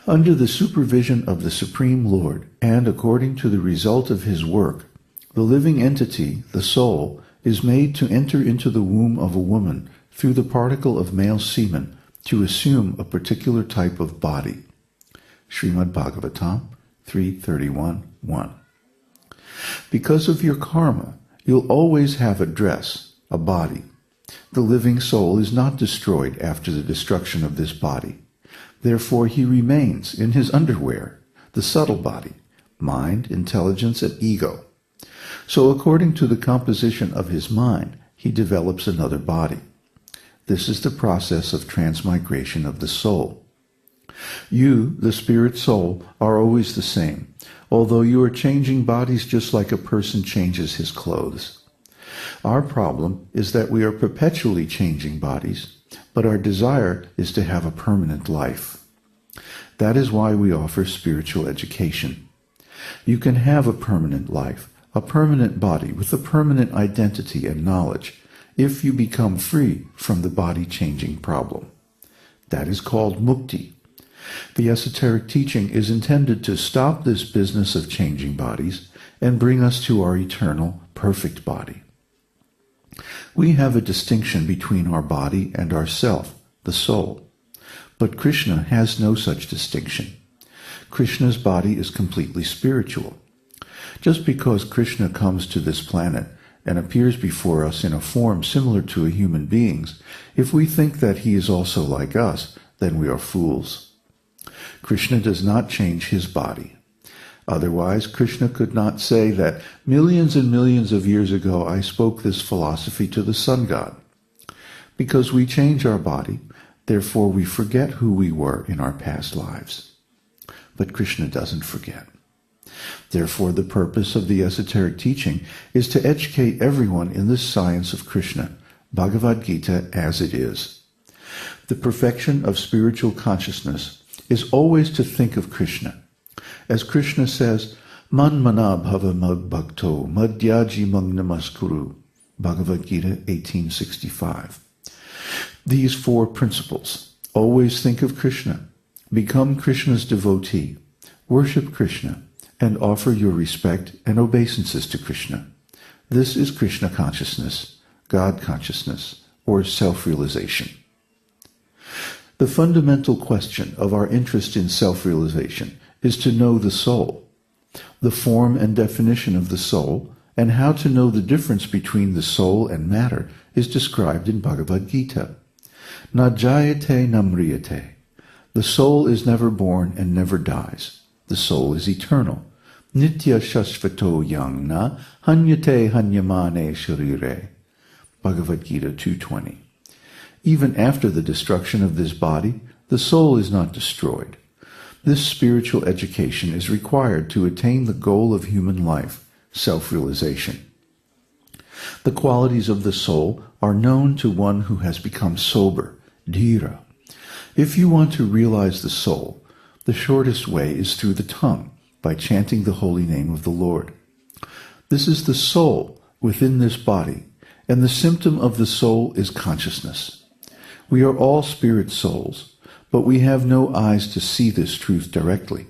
Under the supervision of the Supreme Lord, and according to the result of his work, the living entity, the soul, is made to enter into the womb of a woman through the particle of male semen to assume a particular type of body. Śrīmad-Bhāgavatam 3:31-1. Because of your karma, you'll always have a dress, a body. The living soul is not destroyed after the destruction of this body. Therefore he remains in his underwear, the subtle body, mind, intelligence, and ego. So according to the composition of his mind, he develops another body. This is the process of transmigration of the soul. You, the spirit soul, are always the same, although you are changing bodies just like a person changes his clothes. Our problem is that we are perpetually changing bodies, but our desire is to have a permanent life. That is why we offer spiritual education. You can have a permanent life, a permanent body with a permanent identity and knowledge, if you become free from the body-changing problem. That is called mukti. The esoteric teaching is intended to stop this business of changing bodies and bring us to our eternal, perfect body. We have a distinction between our body and our self, the soul. But Kṛṣṇa has no such distinction. Kṛṣṇa's body is completely spiritual. Just because Kṛṣṇa comes to this planet and appears before us in a form similar to a human being's, if we think that he is also like us, then we are fools. Kṛṣṇa does not change his body. Otherwise, Kṛṣṇa could not say that millions and millions of years ago I spoke this philosophy to the sun god. Because we change our body, therefore we forget who we were in our past lives. But Kṛṣṇa doesn't forget. Therefore, the purpose of the esoteric teaching is to educate everyone in this science of Kṛṣṇa, Bhagavad-gītā as it is. The perfection of spiritual consciousness is always to think of Kṛṣṇa. As Kṛṣṇa says, Man mana bhava mag bhakto madhyaji mang namaskuru, Bhagavad-gītā 1865. These four principles: always think of Kṛṣṇa, become Kṛṣṇa's devotee, worship Kṛṣṇa, and offer your respect and obeisances to Kṛṣṇa. This is Kṛṣṇa consciousness, God consciousness, or self-realization. The fundamental question of our interest in self-realization is to know the soul, the form and definition of the soul, and how to know the difference between the soul and matter is described in Bhagavad-gītā. Na jayate na mriyate. The soul is never born and never dies. The soul is eternal. Nitya shashvato yang na hanyate hanyamane sharire. Bhagavad-gītā 2:20. Even after the destruction of this body, the soul is not destroyed. This spiritual education is required to attain the goal of human life, self-realization. The qualities of the soul are known to one who has become sober, dhira. If you want to realize the soul, the shortest way is through the tongue, by chanting the holy name of the Lord. This is the soul within this body, and the symptom of the soul is consciousness. We are all spirit souls, but we have no eyes to see this truth directly.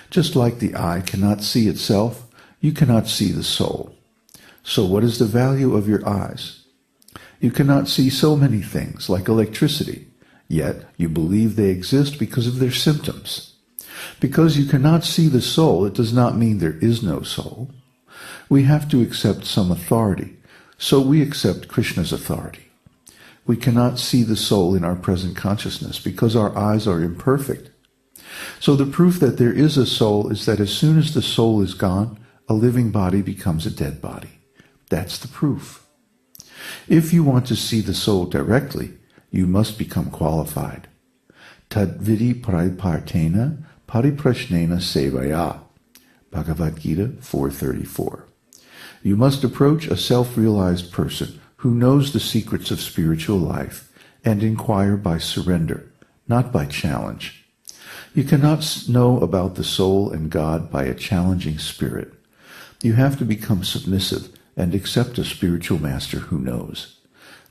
Just like the eye cannot see itself, you cannot see the soul. So what is the value of your eyes? You cannot see so many things, like electricity, yet you believe they exist because of their symptoms. Because you cannot see the soul, it does not mean there is no soul. We have to accept some authority, so we accept Kṛṣṇa's authority. We cannot see the soul in our present consciousness because our eyes are imperfect. So the proof that there is a soul is that as soon as the soul is gone, a living body becomes a dead body. That's the proof. If you want to see the soul directly, you must become qualified. Tad vidi paripartena pariprashnena sevaya. Bhagavad-gītā 4:34. You must approach a self-realized person who knows the secrets of spiritual life and inquire by surrender, not by challenge. You cannot know about the soul and God by a challenging spirit. You have to become submissive and accept a spiritual master who knows.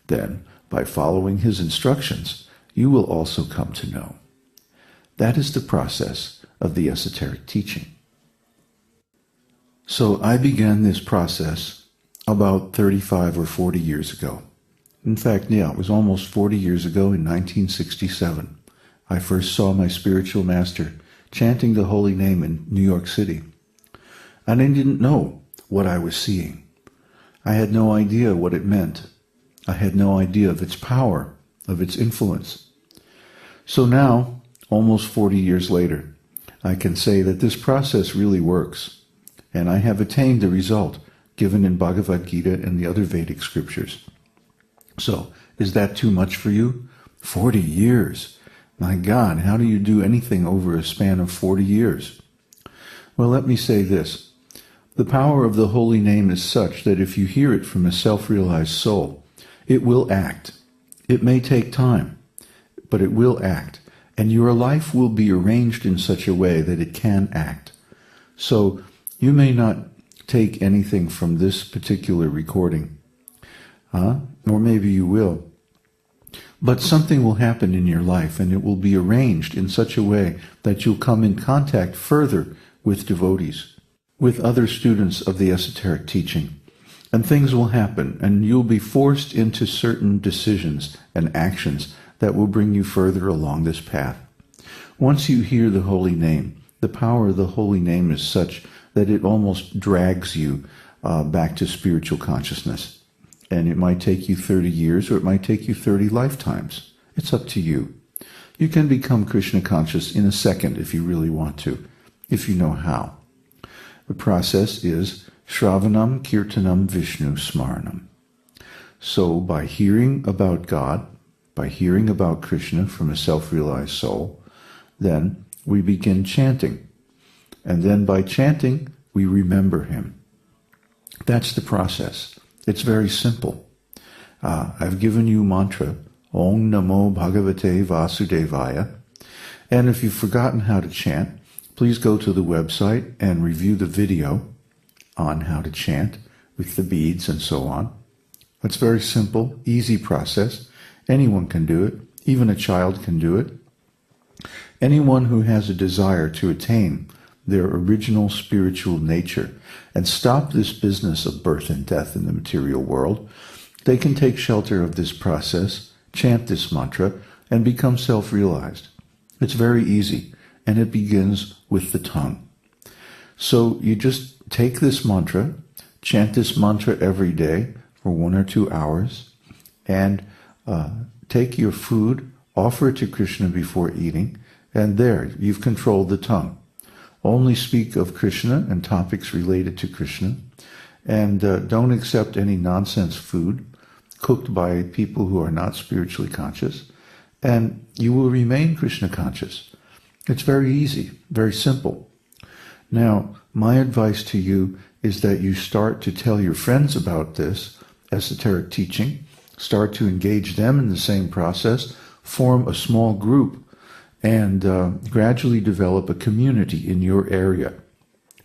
Then, by following his instructions, you will also come to know. That is the process of the esoteric teaching. So I began this process about 35 or 40 years ago. In fact, it was almost 40 years ago in 1967. I first saw my spiritual master chanting the holy name in New York City. And I didn't know what I was seeing. I had no idea what it meant. I had no idea of its power, of its influence. So now, almost 40 years later, I can say that this process really works, and I have attained the result given in Bhagavad-gītā and the other Vedic scriptures. So, is that too much for you? 40 years! My God, how do you do anything over a span of 40 years? Well, let me say this. The power of the holy name is such that if you hear it from a self-realized soul, it will act. It may take time, but it will act. And your life will be arranged in such a way that it can act. So you may not take anything from this particular recording, or maybe you will. But something will happen in your life, and it will be arranged in such a way that you'll come in contact further with devotees, with other students of the esoteric teaching. And things will happen, and you'll be forced into certain decisions and actions that will bring you further along this path. Once you hear the holy name, the power of the holy name is such that it almost drags you back to spiritual consciousness. And it might take you 30 years, or it might take you 30 lifetimes. It's up to you. You can become Kṛṣṇa conscious in a second if you really want to, if you know how. The process is Shravanam Kirtanam Vishnu Smaranam. So by hearing about God, by hearing about Kṛṣṇa from a self-realized soul, then we begin chanting. And then by chanting, we remember him. That's the process. It's very simple. I've given you mantra, Om Namo Bhagavate Vasudevaya. And if you've forgotten how to chant, please go to the website and review the video on how to chant with the beads and so on. It's very simple, easy process. Anyone can do it. Even a child can do it. Anyone who has a desire to attain their original spiritual nature and stop this business of birth and death in the material world, they can take shelter of this process, chant this mantra, and become self-realized. It's very easy, and it begins with the tongue. So you just take this mantra, chant this mantra every day for 1 or 2 hours, and take your food, offer it to Kṛṣṇa before eating, and there, you've controlled the tongue. Only speak of Kṛṣṇa and topics related to Kṛṣṇa, and don't accept any nonsense food cooked by people who are not spiritually conscious, and you will remain Kṛṣṇa conscious. It's very easy, very simple. Now, my advice to you is that you start to tell your friends about this esoteric teaching, start to engage them in the same process, form a small group, and gradually develop a community in your area.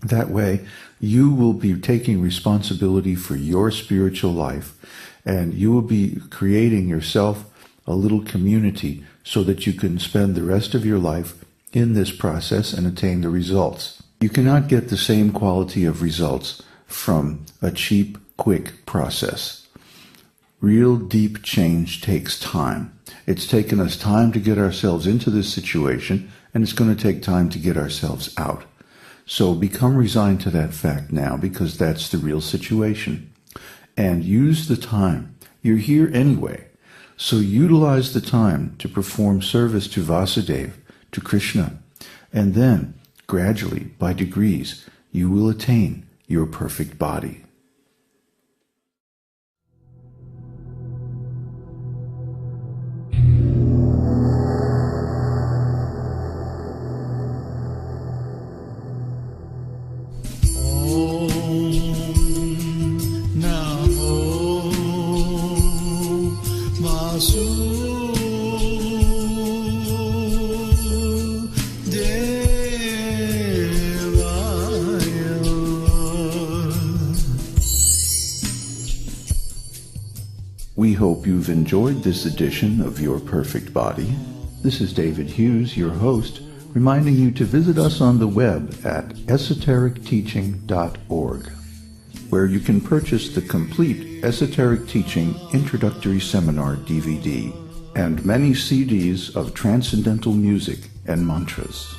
That way, you will be taking responsibility for your spiritual life, and you will be creating yourself a little community so that you can spend the rest of your life in this process and attain the results. You cannot get the same quality of results from a cheap, quick process. Real deep change takes time. It's taken us time to get ourselves into this situation, and it's going to take time to get ourselves out. So become resigned to that fact now, because that's the real situation. And use the time. You're here anyway. So utilize the time to perform service to Vasudeva, to Kṛṣṇa, and then, gradually, by degrees, you will attain your perfect body. We hope you've enjoyed this edition of Your Perfect Body. This is David Hughes, your host reminding you to visit us on the web at esotericteaching.org, where you can purchase the complete Esoteric Teaching Introductory Seminar DVD and many CDs of transcendental music and mantras.